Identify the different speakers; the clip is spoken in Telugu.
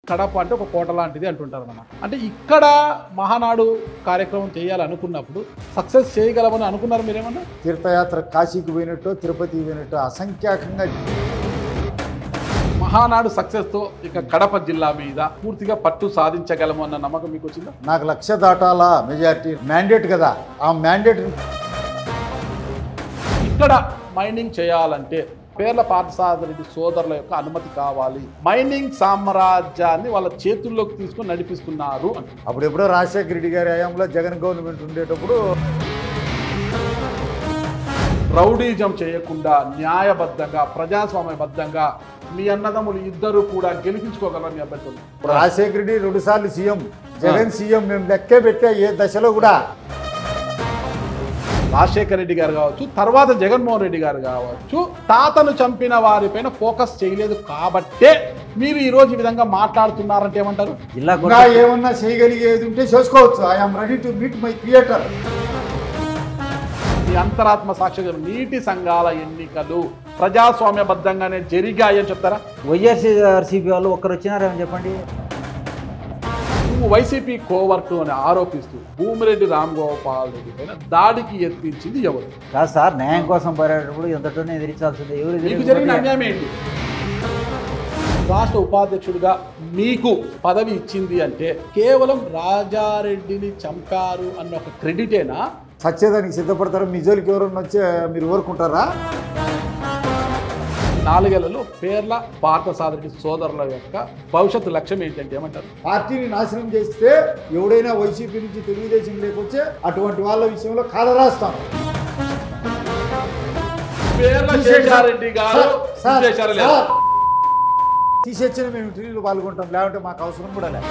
Speaker 1: కడప అంటే ఒక కోట లాంటిది అంటుంటారు అన్నమాట. అంటే ఇక్కడ మహానాడు కార్యక్రమం చేయాలనుకున్నప్పుడు సక్సెస్ చేయగలమని అనుకున్నారు మీరేమన్నా?
Speaker 2: తీర్థయాత్ర కాశీకి పోయినట్టు తిరుపతికి పోయినట్టు అసంఖ్యాకంగా
Speaker 1: మహానాడు సక్సెస్తో ఇక కడప జిల్లా మీద పూర్తిగా పట్టు సాధించగలము అన్న నమ్మకం మీకు వచ్చిందా?
Speaker 2: నాకు 1,00,000 దాటాలా మెజారిటీ మ్యాండేట్ కదా, ఆ మ్యాండేట్
Speaker 1: ఇక్కడ మైనింగ్ చేయాలంటే పేర్ల పార్థసారథి సోదరుల యొక్క అనుమతి కావాలి. మైనింగ్ సామ్రాజ్యాన్ని వాళ్ళ చేతుల్లోకి తీసుకొని నడిపిస్తున్నారు అని.
Speaker 2: అప్పుడెప్పుడో రాజశేఖర రెడ్డి గారి హయాంలో జగన్ గవర్నమెంట్ ఉండేటప్పుడు
Speaker 1: రౌడీజం చేయకుండా న్యాయబద్ధంగా ప్రజాస్వామ్యబద్ధంగా మీ అన్నదమ్ములు ఇద్దరు కూడా గెలిపించుకోగలరు మీ అభ్యర్థులు.
Speaker 2: రాజశేఖర రెడ్డి 2 సార్లు సీఎం, జగన్ సీఎం, మేము లెక్కే పెట్టే ఏ దశలో కూడా.
Speaker 1: రాజశేఖర రెడ్డి గారు కావచ్చు, తర్వాత జగన్మోహన్ రెడ్డి గారు కావచ్చు, తాతను చంపిన వారిపైన ఫోకస్ చేయలేదు కాబట్టే మీరు ఈ రోజు ఈ విధంగా మాట్లాడుతున్నారంటే ఏమంటారు?
Speaker 2: ఇంకా ఏమన్నా చేయగలిగేది ఉంటే చేసుకోవచ్చు. I'm ready to meet my creator.
Speaker 1: ఈ అంతరాత్మ సాక్షిగా నీటి సంఘాల ఎన్నికలు ప్రజాస్వామ్యబద్ధంగానే జరిగాయని చెప్తారా?
Speaker 3: వైఎస్ఆర్సీపీ వాళ్ళు ఒక్కరు వచ్చినారేమని చెప్పండి.
Speaker 1: నువ్వు వైసీపీ కోవర్టు అని ఆరోపిస్తూ భూమిరెడ్డి రామ్గోపాల్ రెడ్డి పైన దాడికి యత్నించింది ఎవరు?
Speaker 3: కాదు సార్, న్యాయం కోసం పోరాటప్పుడు ఎంతటోనే ఎదిరించాల్సిందే.
Speaker 1: మీకు జరిగిన అన్యాయం ఏంటి? రాష్ట్ర ఉపాధ్యక్షుడిగా మీకు పదవి ఇచ్చింది అంటే కేవలం రాజారెడ్డిని చంపారు అన్న ఒక క్రెడిటేనా?
Speaker 2: సత్యదానికి సిద్ధపడతారు. మీ జోలికి ఎవరన్నా వచ్చే మీరు ఊరుకుంటారా?
Speaker 1: 4 ఏళ్లలో పేర్ల పార్థసారథి సోదరుల యొక్క భవిష్యత్తు లక్ష్యం ఏంటంటే ఏమంటారు?
Speaker 2: పార్టీని నాశనం చేస్తే ఎవడైనా వైసీపీ నుంచి తెలుగుదేశం లేకొచ్చే అటువంటి వాళ్ళ విషయంలో కాలరాస్తాం.
Speaker 1: పేర్ల శేషారెడ్డి గారు చేశారు లేదా?
Speaker 2: తీసేచ్చిన మేము ఇంటర్వ్యూలో పాల్గొంటాం, లేకుంటే మాకు అవసరం కూడా లేదు.